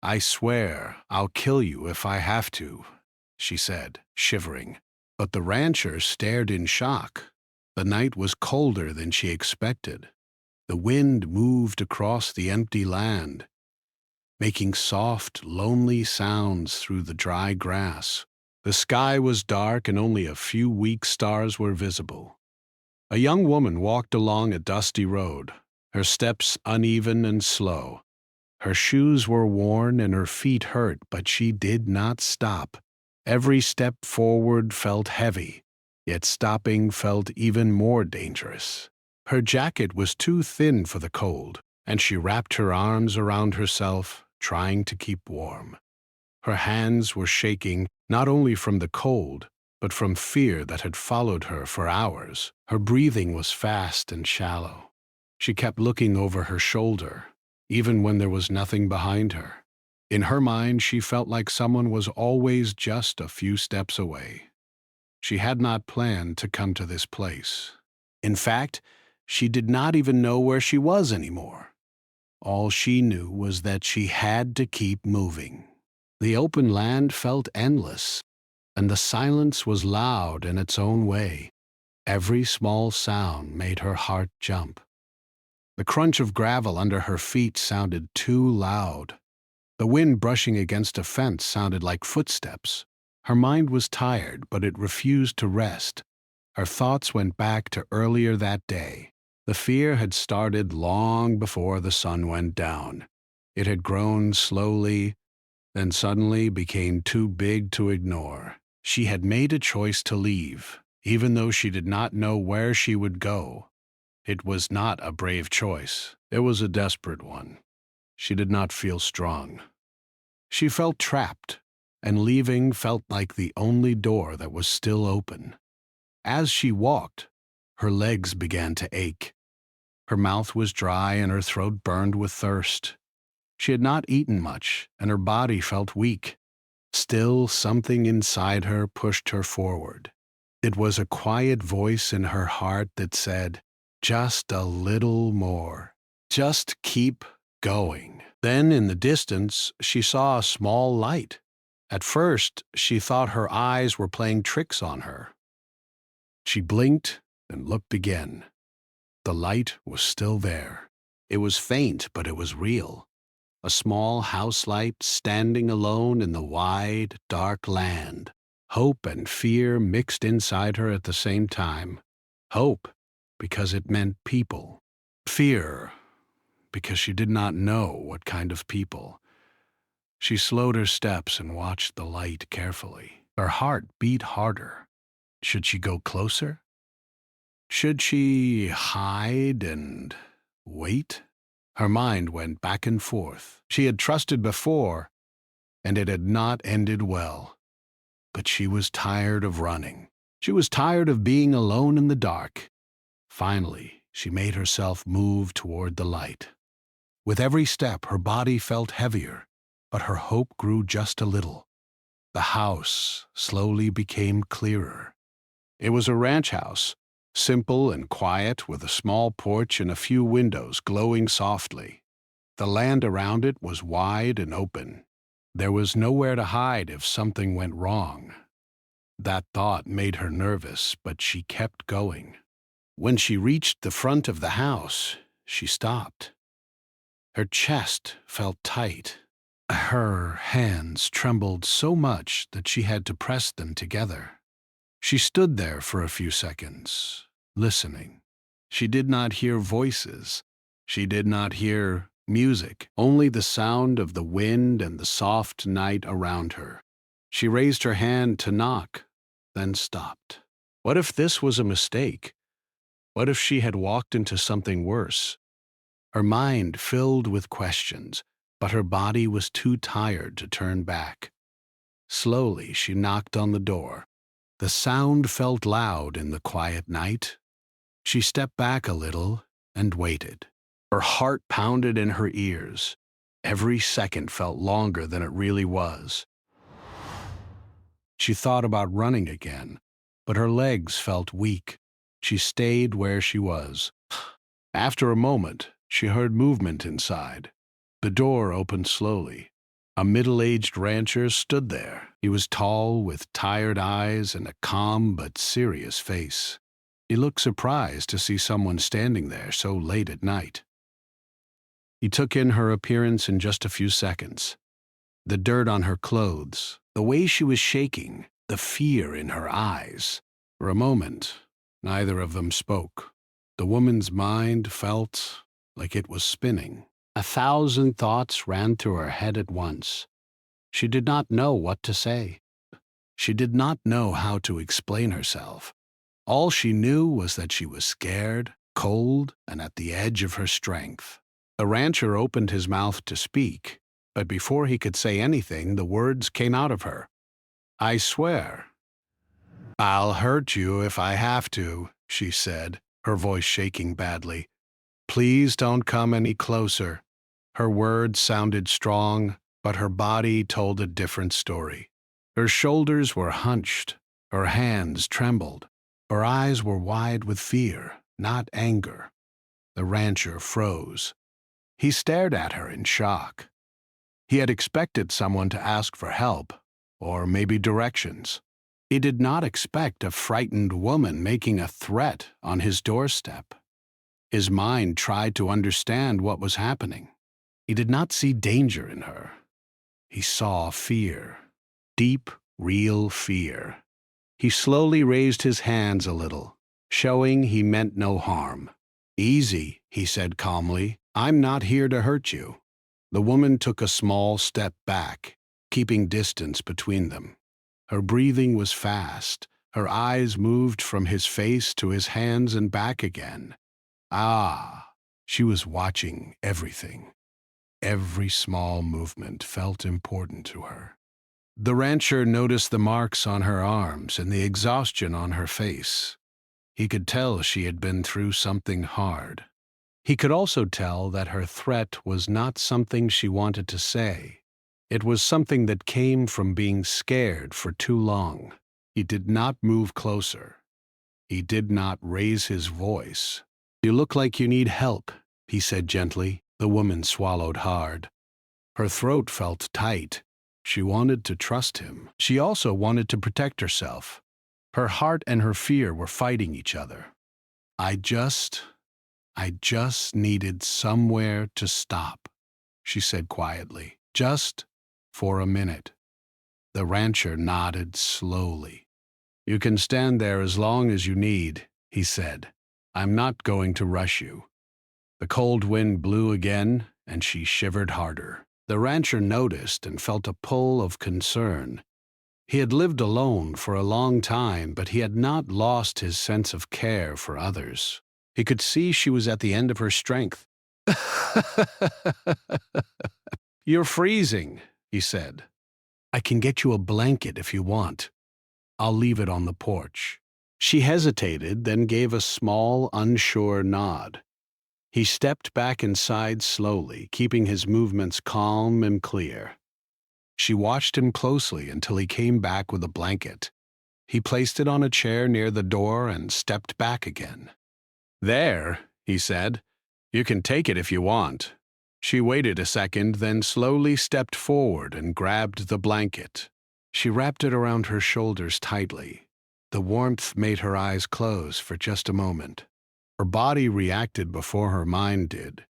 "I swear I'll kill you if I have to," she said, shivering. But the rancher stared in shock. The night was colder than she expected. The wind moved across the empty land, making soft, lonely sounds through the dry grass. The sky was dark and only a few weak stars were visible. A young woman walked along a dusty road, her steps uneven and slow. Her shoes were worn and her feet hurt, but she did not stop. Every step forward felt heavy, yet stopping felt even more dangerous. Her jacket was too thin for the cold, and she wrapped her arms around herself, trying to keep warm. Her hands were shaking, not only from the cold, but from fear that had followed her for hours. Her breathing was fast and shallow. She kept looking over her shoulder, even when there was nothing behind her. In her mind, she felt like someone was always just a few steps away. She had not planned to come to this place. In fact, she did not even know where she was anymore. All she knew was that she had to keep moving. The open land felt endless, and the silence was loud in its own way. Every small sound made her heart jump. The crunch of gravel under her feet sounded too loud. The wind brushing against a fence sounded like footsteps. Her mind was tired, but it refused to rest. Her thoughts went back to earlier that day. The fear had started long before the sun went down. It had grown slowly, then suddenly became too big to ignore. She had made a choice to leave, even though she did not know where she would go. It was not a brave choice. It was a desperate one. She did not feel strong. She felt trapped, and leaving felt like the only door that was still open. As she walked, her legs began to ache. Her mouth was dry and her throat burned with thirst. She had not eaten much, and her body felt weak. Still, something inside her pushed her forward. It was a quiet voice in her heart that said, "Just a little more. Just keep going." Then, in the distance, she saw a small light. At first, she thought her eyes were playing tricks on her. She blinked and looked again. The light was still there. It was faint, but it was real. A small house light standing alone in the wide, dark land. Hope and fear mixed inside her at the same time. Hope, because it meant people. Fear, because she did not know what kind of people. She slowed her steps and watched the light carefully. Her heart beat harder. Should she go closer? Should she hide and wait? Her mind went back and forth. She had trusted before, and it had not ended well. But she was tired of running. She was tired of being alone in the dark. Finally, she made herself move toward the light. With every step, her body felt heavier, but her hope grew just a little. The house slowly became clearer. It was a ranch house, simple and quiet, with a small porch and a few windows glowing softly. The land around it was wide and open. There was nowhere to hide if something went wrong. That thought made her nervous, but she kept going. When she reached the front of the house, she stopped. Her chest felt tight. Her hands trembled so much that she had to press them together. She stood there for a few seconds, listening. She did not hear voices. She did not hear music, only the sound of the wind and the soft night around her. She raised her hand to knock, then stopped. What if this was a mistake? What if she had walked into something worse? Her mind filled with questions, but her body was too tired to turn back. Slowly, she knocked on the door. The sound felt loud in the quiet night. She stepped back a little and waited. Her heart pounded in her ears. Every second felt longer than it really was. She thought about running again, but her legs felt weak. She stayed where she was. After a moment, she heard movement inside. The door opened slowly. A middle-aged rancher stood there. He was tall, with tired eyes and a calm but serious face. He looked surprised to see someone standing there so late at night. He took in her appearance in just a few seconds. The dirt on her clothes, the way she was shaking, the fear in her eyes. For a moment, neither of them spoke. The woman's mind felt like it was spinning. 1,000 thoughts ran through her head at once. She did not know what to say. She did not know how to explain herself. All she knew was that she was scared, cold, and at the edge of her strength. The rancher opened his mouth to speak, but before he could say anything, the words came out of her. "I swear. I'll hurt you if I have to," she said, her voice shaking badly. "Please don't come any closer." Her words sounded strong, but her body told a different story. Her shoulders were hunched, her hands trembled, her eyes were wide with fear, not anger. The rancher froze. He stared at her in shock. He had expected someone to ask for help, or maybe directions. He did not expect a frightened woman making a threat on his doorstep. His mind tried to understand what was happening. He did not see danger in her. He saw fear, deep, real fear. He slowly raised his hands a little, showing he meant no harm. "Easy," he said calmly. "I'm not here to hurt you." The woman took a small step back, keeping distance between them. Her breathing was fast. Her eyes moved from his face to his hands and back again. She was watching everything. Every small movement felt important to her. The rancher noticed the marks on her arms and the exhaustion on her face. He could tell she had been through something hard. He could also tell that her threat was not something she wanted to say. It was something that came from being scared for too long. He did not move closer. He did not raise his voice. "You look like you need help," he said gently. The woman swallowed hard. Her throat felt tight. She wanted to trust him. She also wanted to protect herself. Her heart and her fear were fighting each other. I just needed somewhere to stop," she said quietly. "Just for a minute." The rancher nodded slowly. "You can stand there as long as you need," he said. "I'm not going to rush you." The cold wind blew again, and she shivered harder. The rancher noticed and felt a pull of concern. He had lived alone for a long time, but he had not lost his sense of care for others. He could see she was at the end of her strength. "You're freezing," he said. "I can get you a blanket if you want. I'll leave it on the porch." She hesitated, then gave a small, unsure nod. He stepped back inside slowly, keeping his movements calm and clear. She watched him closely until he came back with a blanket. He placed it on a chair near the door and stepped back again. "There," he said. "You can take it if you want." She waited a second, then slowly stepped forward and grabbed the blanket. She wrapped it around her shoulders tightly. The warmth made her eyes close for just a moment. Her body reacted before her mind did.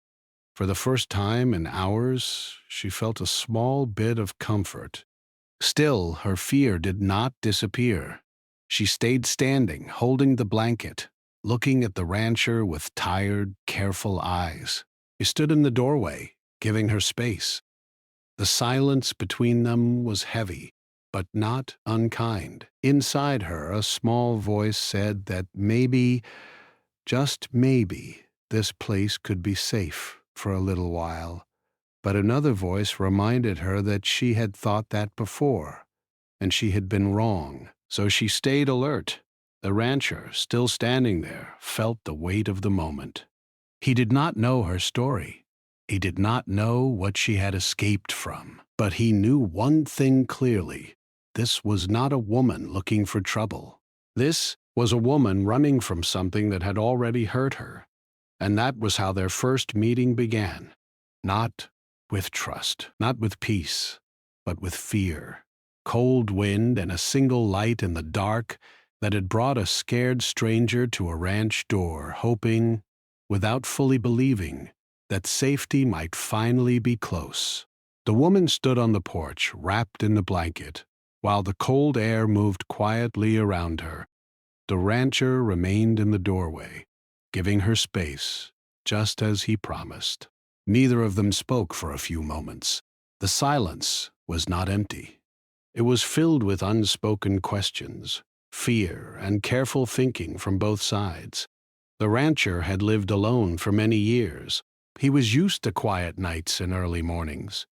For the first time in hours, she felt a small bit of comfort. Still, her fear did not disappear. She stayed standing, holding the blanket, looking at the rancher with tired, careful eyes. He stood in the doorway, giving her space. The silence between them was heavy, but not unkind. Inside her, a small voice said that maybe, just maybe, this place could be safe for a little while. But another voice reminded her that she had thought that before, and she had been wrong. So she stayed alert. The rancher, still standing there, felt the weight of the moment. He did not know her story. He did not know what she had escaped from. But he knew one thing clearly. This was not a woman looking for trouble. This was a woman running from something that had already hurt her. And that was how their first meeting began. Not with trust, not with peace, but with fear. Cold wind and a single light in the dark that had brought a scared stranger to a ranch door, hoping, without fully believing, that safety might finally be close. The woman stood on the porch, wrapped in the blanket, while the cold air moved quietly around her. The rancher remained in the doorway, giving her space, just as he promised. Neither of them spoke for a few moments. The silence was not empty. It was filled with unspoken questions, fear, and careful thinking from both sides. The rancher had lived alone for many years. He was used to quiet nights and early mornings.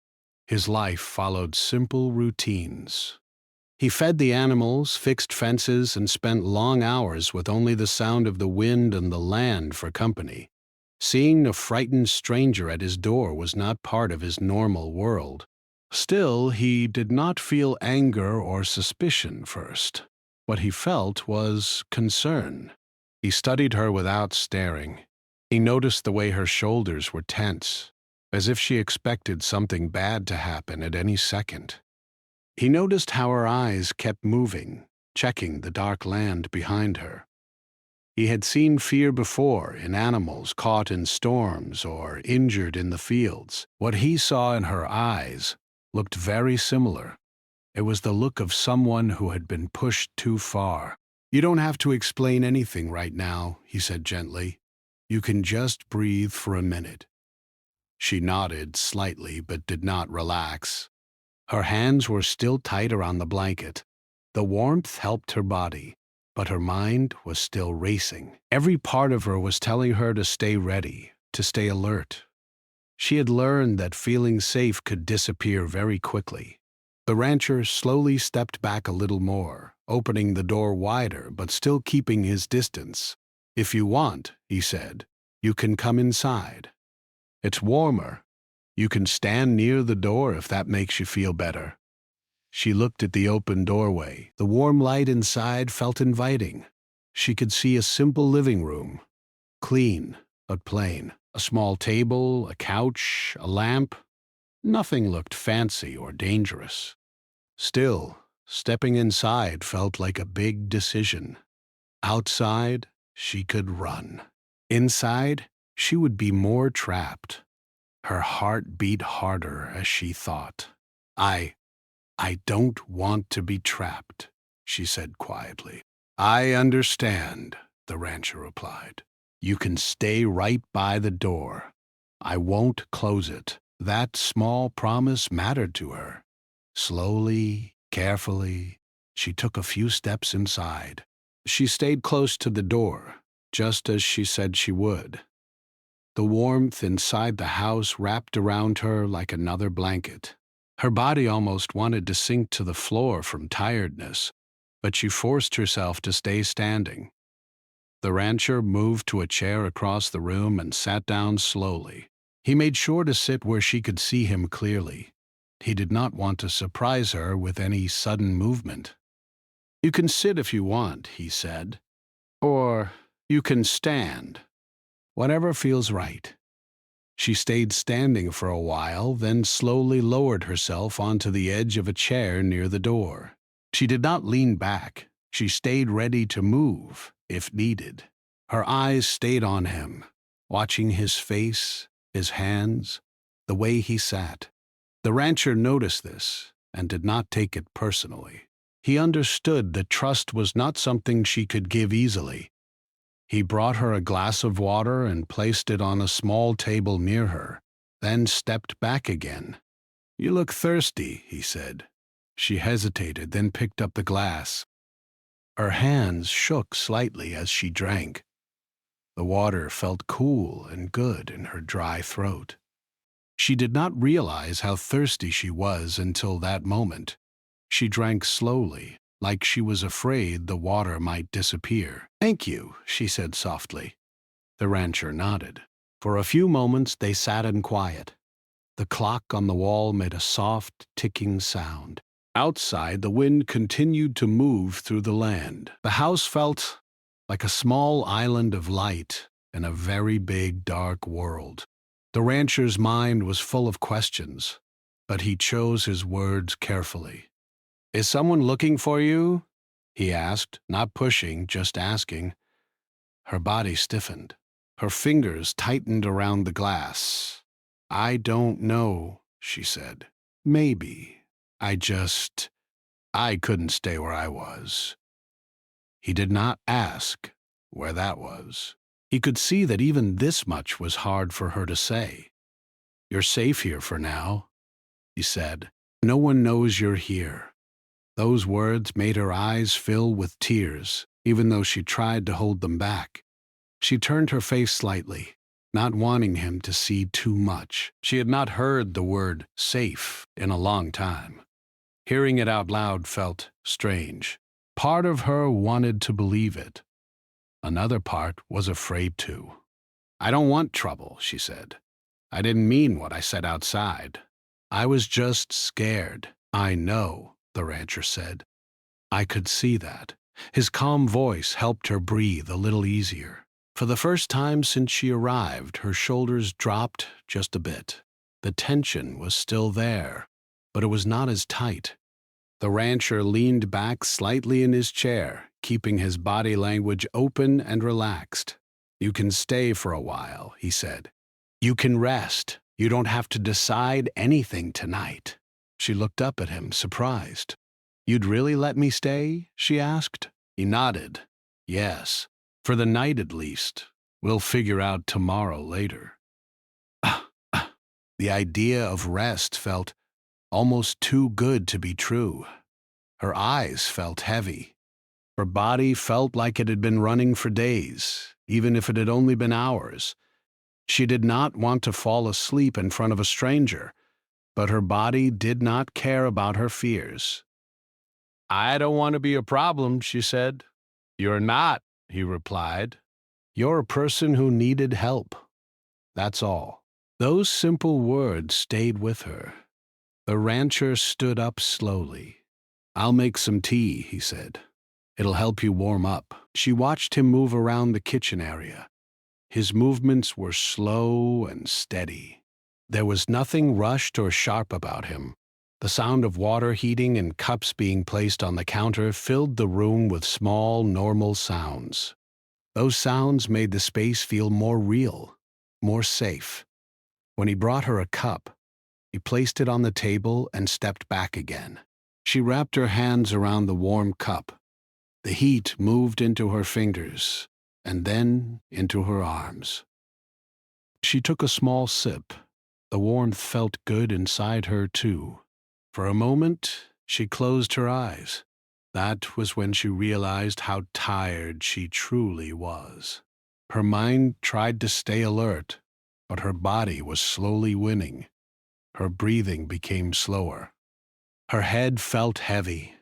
His life followed simple routines. He fed the animals, fixed fences, and spent long hours with only the sound of the wind and the land for company. Seeing a frightened stranger at his door was not part of his normal world. Still, he did not feel anger or suspicion first. What he felt was concern. He studied her without staring. He noticed the way her shoulders were tense, as if she expected something bad to happen at any second. He noticed how her eyes kept moving, checking the dark land behind her. He had seen fear before in animals caught in storms or injured in the fields. What he saw in her eyes looked very similar. It was the look of someone who had been pushed too far. "You don't have to explain anything right now," he said gently. "You can just breathe for a minute." She nodded slightly but did not relax. Her hands were still tight around the blanket. The warmth helped her body, but her mind was still racing. Every part of her was telling her to stay ready, to stay alert. She had learned that feeling safe could disappear very quickly. The rancher slowly stepped back a little more, opening the door wider but still keeping his distance. "If you want," he said, "you can come inside. It's warmer. You can stand near the door if that makes you feel better." She looked at the open doorway. The warm light inside felt inviting. She could see a simple living room, clean but plain. A small table, a couch, a lamp. Nothing looked fancy or dangerous. Still, stepping inside felt like a big decision. Outside, she could run. Inside, she would be more trapped. Her heart beat harder as she thought. I don't want to be trapped," she said quietly. "I understand," the rancher replied. "You can stay right by the door. I won't close it." That small promise mattered to her. Slowly, carefully, she took a few steps inside. She stayed close to the door, just as she said she would. The warmth inside the house wrapped around her like another blanket. Her body almost wanted to sink to the floor from tiredness, but she forced herself to stay standing. The rancher moved to a chair across the room and sat down slowly. He made sure to sit where she could see him clearly. He did not want to surprise her with any sudden movement. "You can sit if you want," he said. "Or you can stand. Whatever feels right." She stayed standing for a while, then slowly lowered herself onto the edge of a chair near the door. She did not lean back. She stayed ready to move, if needed. Her eyes stayed on him, watching his face, his hands, the way he sat. The rancher noticed this and did not take it personally. He understood that trust was not something she could give easily. He brought her a glass of water and placed it on a small table near her, then stepped back again. "You look thirsty," he said. She hesitated, then picked up the glass. Her hands shook slightly as she drank. The water felt cool and good in her dry throat. She did not realize how thirsty she was until that moment. She drank slowly, like she was afraid the water might disappear. "Thank you," she said softly. The rancher nodded. For a few moments they sat in quiet. The clock on the wall made a soft, ticking sound. Outside, the wind continued to move through the land. The house felt like a small island of light in a very big, dark world. The rancher's mind was full of questions, but he chose his words carefully. "Is someone looking for you?" he asked, not pushing, just asking. Her body stiffened. Her fingers tightened around the glass. "I don't know," she said. "Maybe. I couldn't stay where I was." He did not ask where that was. He could see that even this much was hard for her to say. "You're safe here for now," he said. "No one knows you're here." Those words made her eyes fill with tears, even though she tried to hold them back. She turned her face slightly, not wanting him to see too much. She had not heard the word safe in a long time. Hearing it out loud felt strange. Part of her wanted to believe it. Another part was afraid to. "I don't want trouble," she said. "I didn't mean what I said outside. I was just scared." "I know," the rancher said. "I could see that." His calm voice helped her breathe a little easier. For the first time since she arrived, her shoulders dropped just a bit. The tension was still there, but it was not as tight. The rancher leaned back slightly in his chair, keeping his body language open and relaxed. "You can stay for a while," he said. "You can rest. You don't have to decide anything tonight." She looked up at him, surprised. "You'd really let me stay?" she asked. He nodded. "Yes, for the night at least. We'll figure out tomorrow later." The idea of rest felt almost too good to be true. Her eyes felt heavy. Her body felt like it had been running for days, even if it had only been hours. She did not want to fall asleep in front of a stranger, but her body did not care about her fears. "I don't want to be a problem," she said. "You're not," he replied. "You're a person who needed help. That's all." Those simple words stayed with her. The rancher stood up slowly. "I'll make some tea," he said. "It'll help you warm up." She watched him move around the kitchen area. His movements were slow and steady. There was nothing rushed or sharp about him. The sound of water heating and cups being placed on the counter filled the room with small, normal sounds. Those sounds made the space feel more real, more safe. When he brought her a cup, he placed it on the table and stepped back again. She wrapped her hands around the warm cup. The heat moved into her fingers and then into her arms. She took a small sip. The warmth felt good inside her, too. For a moment, she closed her eyes. That was when she realized how tired she truly was. Her mind tried to stay alert, but her body was slowly winning. Her breathing became slower. Her head felt heavy.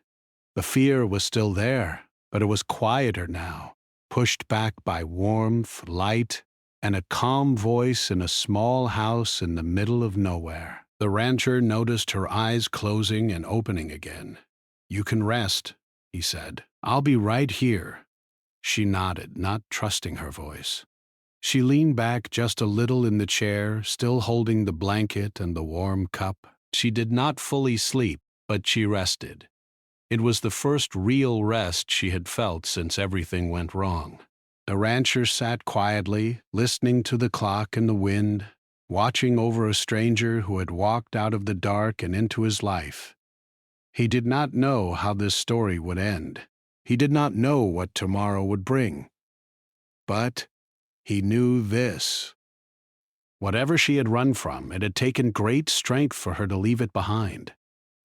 The fear was still there, but it was quieter now, pushed back by warmth, light, and a calm voice in a small house in the middle of nowhere. The rancher noticed her eyes closing and opening again. "You can rest," he said. "I'll be right here." She nodded, not trusting her voice. She leaned back just a little in the chair, still holding the blanket and the warm cup. She did not fully sleep, but she rested. It was the first real rest she had felt since everything went wrong. The rancher sat quietly, listening to the clock and the wind, watching over a stranger who had walked out of the dark and into his life. He did not know how this story would end. He did not know what tomorrow would bring. But he knew this. Whatever she had run from, it had taken great strength for her to leave it behind.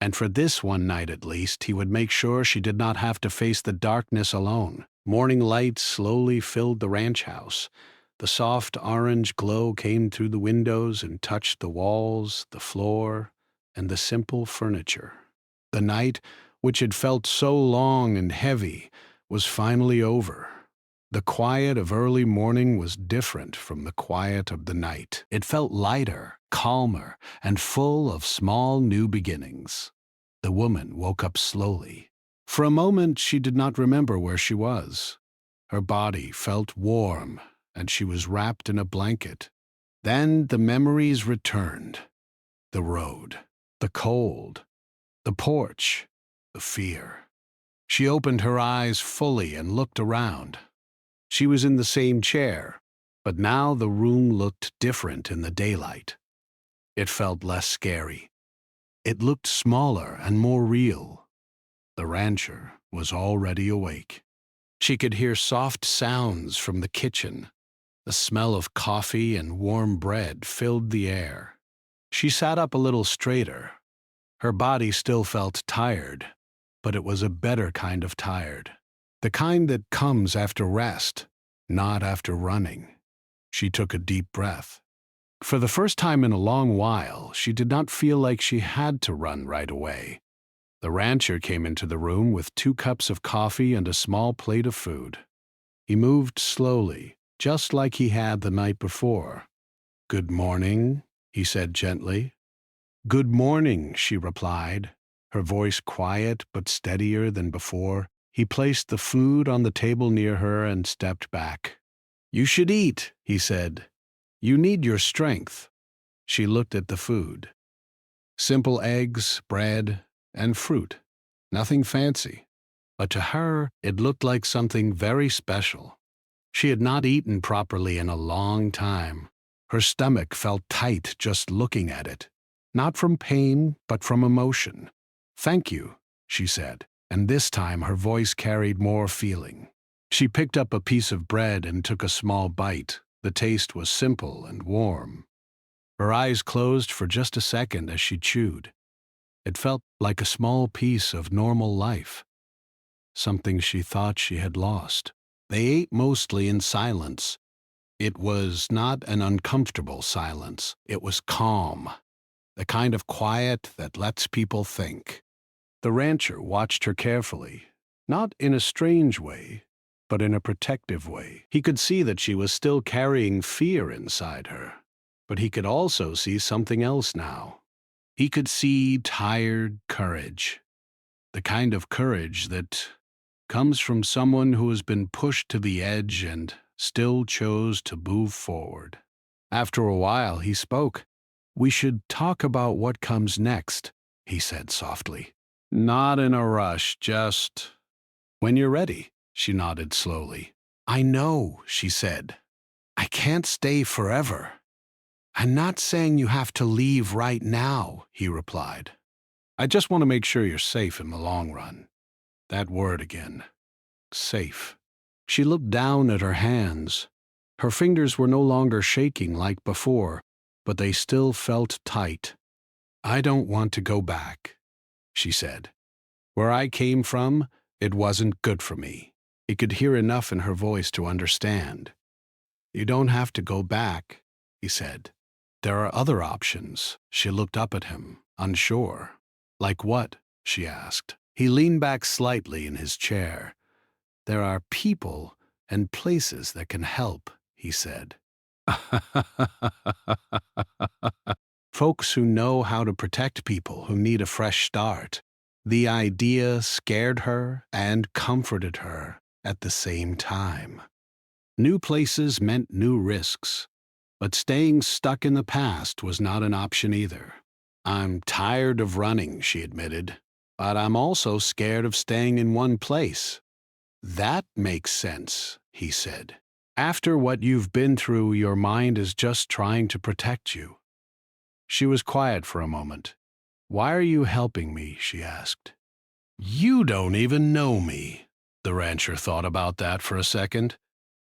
And for this one night at least, he would make sure she did not have to face the darkness alone. Morning light slowly filled the ranch house. The soft orange glow came through the windows and touched the walls, the floor, and the simple furniture. The night, which had felt so long and heavy, was finally over. The quiet of early morning was different from the quiet of the night. It felt lighter, calmer, and full of small new beginnings. The woman woke up slowly. For a moment she did not remember where she was. Her body felt warm, and she was wrapped in a blanket. Then the memories returned. The road. The cold, the porch, the fear. She opened her eyes fully and looked around. She was in the same chair, but now the room looked different in the daylight. It felt less scary. It looked smaller and more real. The rancher was already awake. She could hear soft sounds from the kitchen. The smell of coffee and warm bread filled the air. She sat up a little straighter. Her body still felt tired, but it was a better kind of tired. The kind that comes after rest, not after running. She took a deep breath. For the first time in a long while, she did not feel like she had to run right away. The rancher came into the room with 2 cups of coffee and a small plate of food. He moved slowly, just like he had the night before. "Good morning," he said gently. "Good morning," she replied, her voice quiet but steadier than before. He placed the food on the table near her and stepped back. "You should eat," he said. "You need your strength." She looked at the food. Simple eggs, bread, and fruit. Nothing fancy. But to her, it looked like something very special. She had not eaten properly in a long time. Her stomach felt tight just looking at it. Not from pain, but from emotion. "Thank you," she said, and this time her voice carried more feeling. She picked up a piece of bread and took a small bite. The taste was simple and warm. Her eyes closed for just a second as she chewed. It felt like a small piece of normal life, something she thought she had lost. They ate mostly in silence. It was not an uncomfortable silence. It was calm, the kind of quiet that lets people think. The rancher watched her carefully, not in a strange way, but in a protective way. He could see that she was still carrying fear inside her, but he could also see something else now. He could see tired courage, the kind of courage that comes from someone who has been pushed to the edge and still chose to move forward. After a while, he spoke. "We should talk about what comes next," he said softly. "Not in a rush, just when you're ready," she nodded slowly. "I know," she said. "I can't stay forever." "I'm not saying you have to leave right now," he replied. "I just want to make sure you're safe in the long run." That word again. Safe. She looked down at her hands. Her fingers were no longer shaking like before, but they still felt tight. "I don't want to go back," she said. "Where I came from, it wasn't good for me." He could hear enough in her voice to understand. "You don't have to go back," he said. "There are other options." She looked up at him, unsure. "Like what?" she asked. He leaned back slightly in his chair. "There are people and places that can help," he said. "Folks who know how to protect people who need a fresh start." The idea scared her and comforted her at the same time. New places meant new risks, but staying stuck in the past was not an option either. "I'm tired of running," she admitted, "but I'm also scared of staying in one place." "That makes sense," he said. "After what you've been through, your mind is just trying to protect you." She was quiet for a moment. "Why are you helping me?" she asked. "You don't even know me." The rancher thought about that for a second.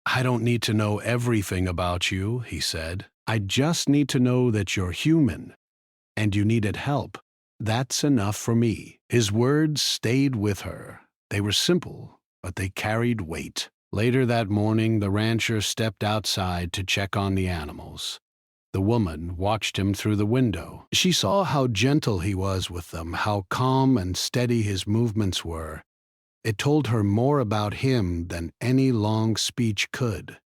"I don't need to know everything about you," he said. "I just need to know that you're human, and you needed help. That's enough for me." His words stayed with her. They were simple, but they carried weight. Later that morning, the rancher stepped outside to check on the animals. The woman watched him through the window. She saw how gentle he was with them, how calm and steady his movements were. It told her more about him than any long speech could.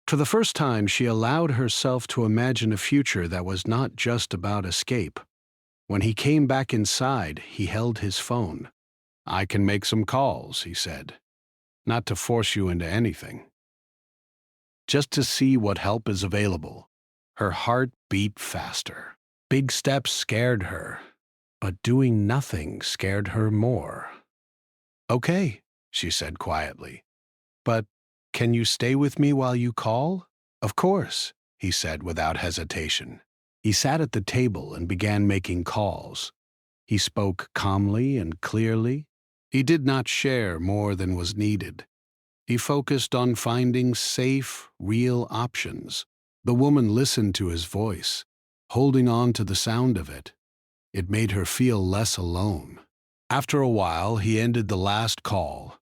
For the first time, she allowed herself to imagine a future that was not just about escape. When he came back inside, he held his phone. "I can make some calls," he said. "Not to force you into anything. Just to see what help is available." Her heart beat faster. Big steps scared her, but doing nothing scared her more. "Okay," she said quietly. "But can you stay with me while you call?" "Of course," he said without hesitation. He sat at the table and began making calls. He spoke calmly and clearly. He did not share more than was needed. He focused on finding safe, real options. The woman listened to his voice, holding on to the sound of it. It made her feel less alone. After a while, he ended the last call.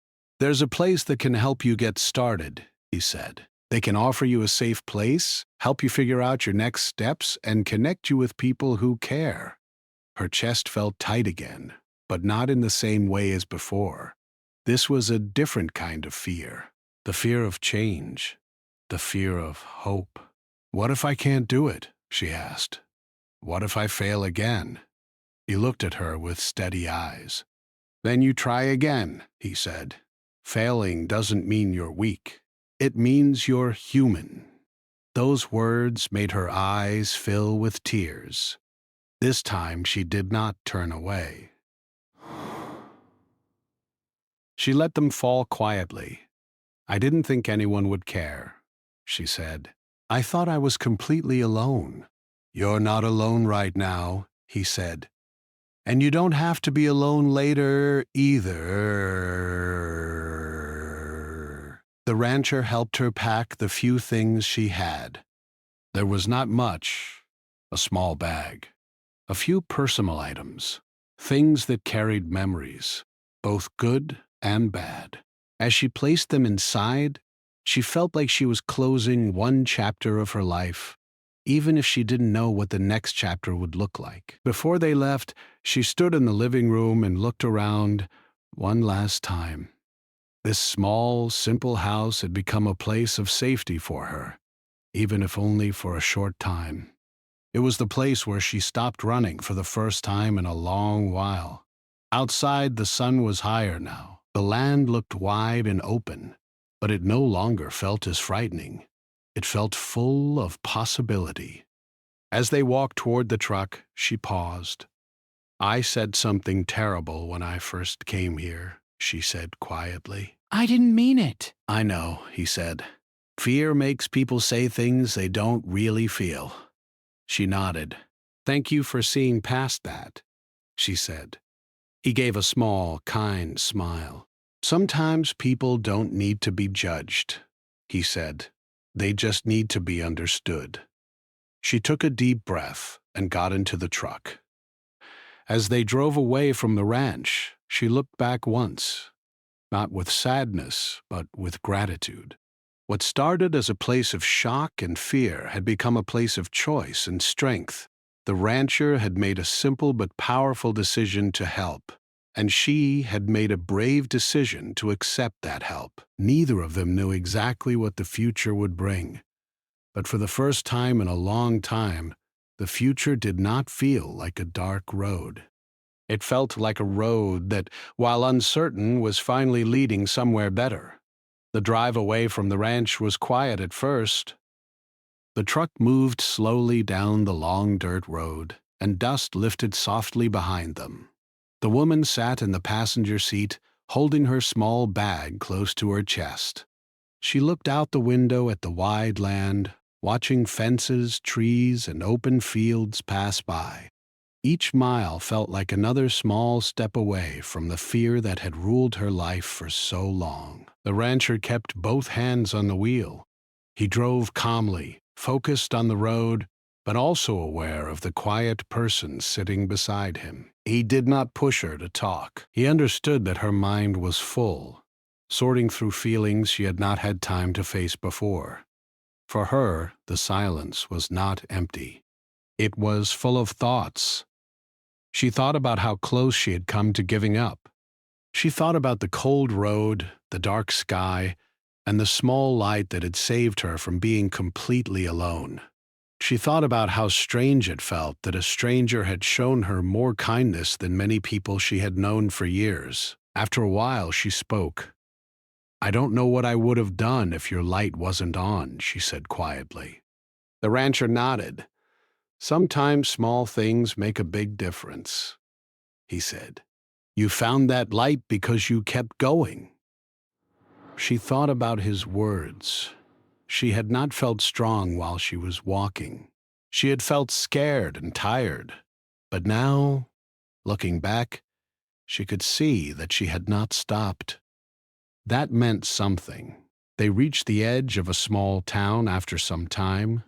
"There's a place that can help you get started," he said. "They can offer you a safe place, help you figure out your next steps, and connect you with people who care." Her chest felt tight again, but not in the same way as before. This was a different kind of fear. The fear of change. The fear of hope. "What if I can't do it?" she asked. "What if I fail again?" He looked at her with steady eyes. "Then you try again," he said. "Failing doesn't mean you're weak. It means you're human." Those words made her eyes fill with tears. This time she did not turn away. She let them fall quietly. "I didn't think anyone would care," she said. "I thought I was completely alone." "You're not alone right now," he said. "And you don't have to be alone later either." The rancher helped her pack the few things she had. There was not much: a small bag, a few personal items, things that carried memories, both good and bad. As she placed them inside, she felt like she was closing one chapter of her life, even if she didn't know what the next chapter would look like. Before they left, she stood in the living room and looked around one last time. This small, simple house had become a place of safety for her, even if only for a short time. It was the place where she stopped running for the first time in a long while. Outside, the sun was higher now. The land looked wide and open, but it no longer felt as frightening. It felt full of possibility. As they walked toward the truck, she paused. "I said something terrible when I first came here," she said quietly. "I didn't mean it." "I know," he said. "Fear makes people say things they don't really feel." She nodded. "Thank you for seeing past that," she said. He gave a small, kind smile. "Sometimes people don't need to be judged," he said. "They just need to be understood." She took a deep breath and got into the truck. As they drove away from the ranch, she looked back once, not with sadness, but with gratitude. What started as a place of shock and fear had become a place of choice and strength. The rancher had made a simple but powerful decision to help, and she had made a brave decision to accept that help. Neither of them knew exactly what the future would bring, but for the first time in a long time, the future did not feel like a dark road. It felt like a road that, while uncertain, was finally leading somewhere better. The drive away from the ranch was quiet at first. The truck moved slowly down the long dirt road, and dust lifted softly behind them. The woman sat in the passenger seat, holding her small bag close to her chest. She looked out the window at the wide land, watching fences, trees, and open fields pass by. Each mile felt like another small step away from the fear that had ruled her life for so long. The rancher kept both hands on the wheel. He drove calmly, focused on the road, but also aware of the quiet person sitting beside him. He did not push her to talk. He understood that her mind was full, sorting through feelings she had not had time to face before. For her, the silence was not empty. It was full of thoughts. She thought about how close she had come to giving up. She thought about the cold road, the dark sky, and the small light that had saved her from being completely alone. She thought about how strange it felt that a stranger had shown her more kindness than many people she had known for years. After a while, she spoke. "I don't know what I would have done if your light wasn't on," she said quietly. The rancher nodded. Sometimes small things make a big difference, he said. You found that light because you kept going. She thought about his words. She had not felt strong while she was walking. She had felt scared and tired. But now, looking back, she could see that she had not stopped. That meant something. They reached the edge of a small town after some time.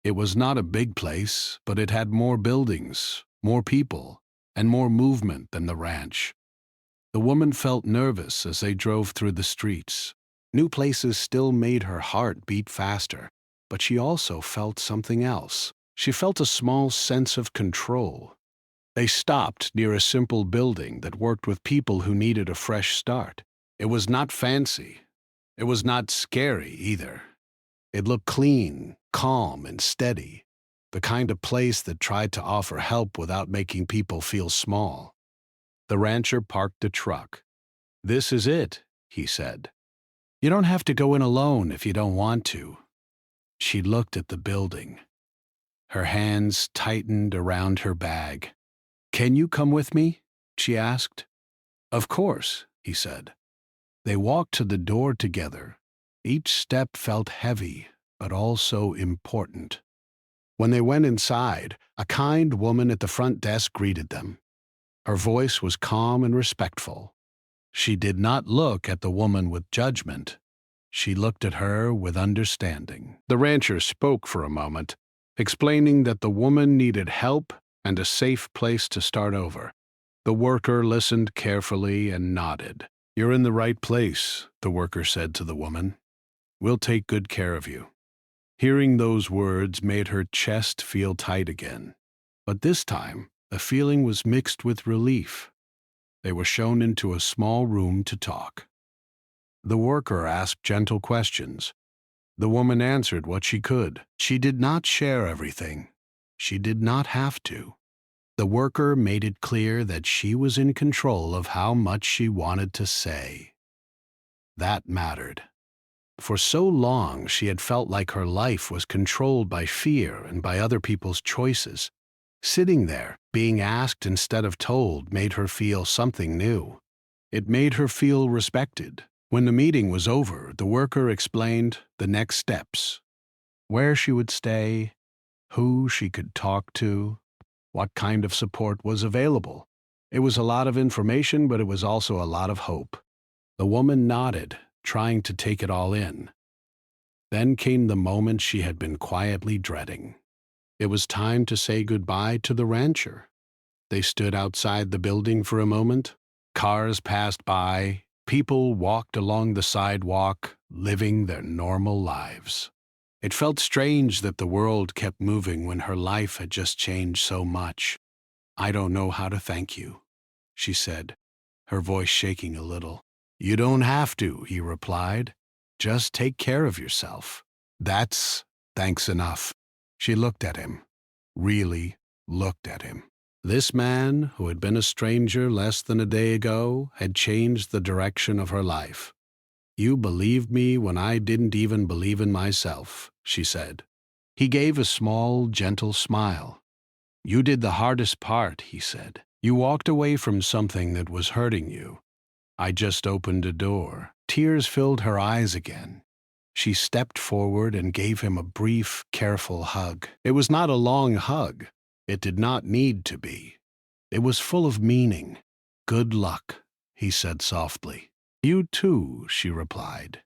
It was not a big place, but it had more buildings, more people, and more movement than the ranch. The woman felt nervous as they drove through the streets. New places still made her heart beat faster, but she also felt something else. She felt a small sense of control. They stopped near a simple building that worked with people who needed a fresh start. It was not fancy. It was not scary either. It looked clean, calm, and steady, the kind of place that tried to offer help without making people feel small. The rancher parked the truck. "This is it," he said. "You don't have to go in alone if you don't want to." She looked at the building. Her hands tightened around her bag. "Can you come with me?" she asked. "Of course," he said. They walked to the door together. Each step felt heavy, but also important. When they went inside, a kind woman at the front desk greeted them. Her voice was calm and respectful. She did not look at the woman with judgment. She looked at her with understanding. The rancher spoke for a moment, explaining that the woman needed help and a safe place to start over. The worker listened carefully and nodded. "You're in the right place," the worker said to the woman. "We'll take good care of you." Hearing those words made her chest feel tight again. But this time, the feeling was mixed with relief. They were shown into a small room to talk. The worker asked gentle questions. The woman answered what she could. She did not share everything. She did not have to. The worker made it clear that she was in control of how much she wanted to say. That mattered. For so long, she had felt like her life was controlled by fear and by other people's choices. Sitting there, being asked instead of told, made her feel something new. It made her feel respected. When the meeting was over, the worker explained the next steps: where she would stay, who she could talk to, what kind of support was available. It was a lot of information, but it was also a lot of hope. The woman nodded, trying to take it all in. Then came the moment she had been quietly dreading. It was time to say goodbye to the rancher. They stood outside the building for a moment. Cars passed by. People walked along the sidewalk, living their normal lives. It felt strange that the world kept moving when her life had just changed so much. "I don't know how to thank you," she said, her voice shaking a little. "You don't have to," he replied. "Just take care of yourself. That's thanks enough." She looked at him, really looked at him. This man, who had been a stranger less than a day ago, had changed the direction of her life. "You believed me when I didn't even believe in myself," she said. He gave a small, gentle smile. "You did the hardest part," he said. "You walked away from something that was hurting you. I just opened a door." Tears filled her eyes again. She stepped forward and gave him a brief, careful hug. It was not a long hug. It did not need to be. It was full of meaning. "Good luck," he said softly. "You too," she replied.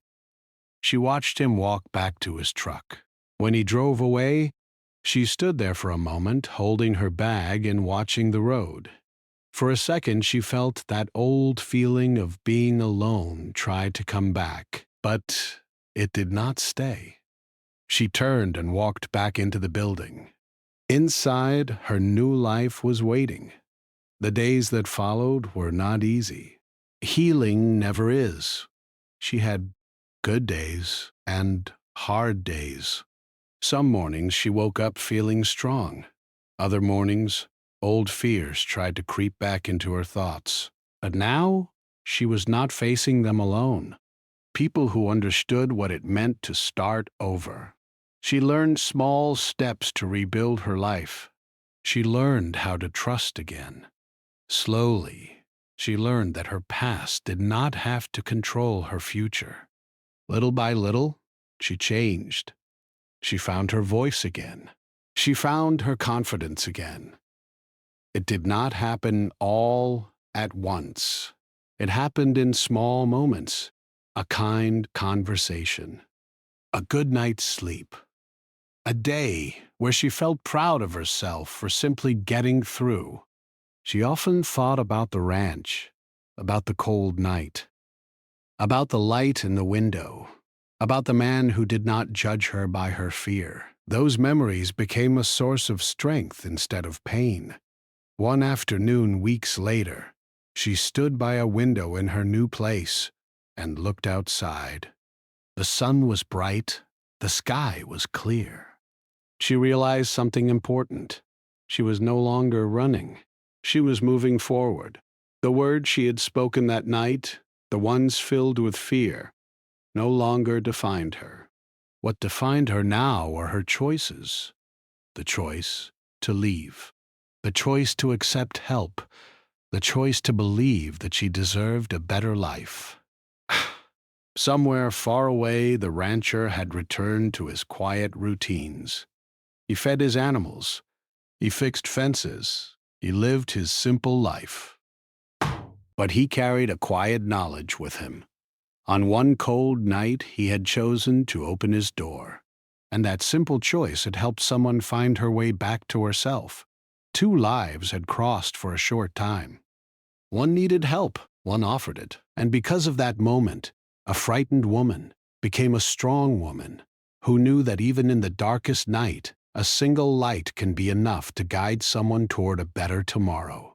She watched him walk back to his truck. When he drove away, she stood there for a moment, holding her bag and watching the road. For a second, she felt that old feeling of being alone try to come back, but it did not stay. She turned and walked back into the building. Inside, her new life was waiting. The days that followed were not easy. Healing never is. She had good days and hard days. Some mornings she woke up feeling strong. Other mornings, old fears tried to creep back into her thoughts. But now, she was not facing them alone. People who understood what it meant to start over. She learned small steps to rebuild her life. She learned how to trust again. Slowly, she learned that her past did not have to control her future. Little by little, she changed. She found her voice again. She found her confidence again. It did not happen all at once. It happened in small moments. A kind conversation, a good night's sleep, a day where she felt proud of herself for simply getting through. She often thought about the ranch, about the cold night, about the light in the window, about the man who did not judge her by her fear. Those memories became a source of strength instead of pain. One afternoon, weeks later, she stood by a window in her new place and looked outside. The sun was bright, the sky was clear. She realized something important. She was no longer running. She was moving forward. The words she had spoken that night, the ones filled with fear, no longer defined her. What defined her now were her choices. The choice to leave. The choice to accept help. The choice to believe that she deserved a better life. Somewhere far away, the rancher had returned to his quiet routines. He fed his animals. He fixed fences. He lived his simple life. But he carried a quiet knowledge with him. On one cold night, he had chosen to open his door. And that simple choice had helped someone find her way back to herself. Two lives had crossed for a short time. One needed help, one offered it. And because of that moment, a frightened woman became a strong woman who knew that even in the darkest night, a single light can be enough to guide someone toward a better tomorrow.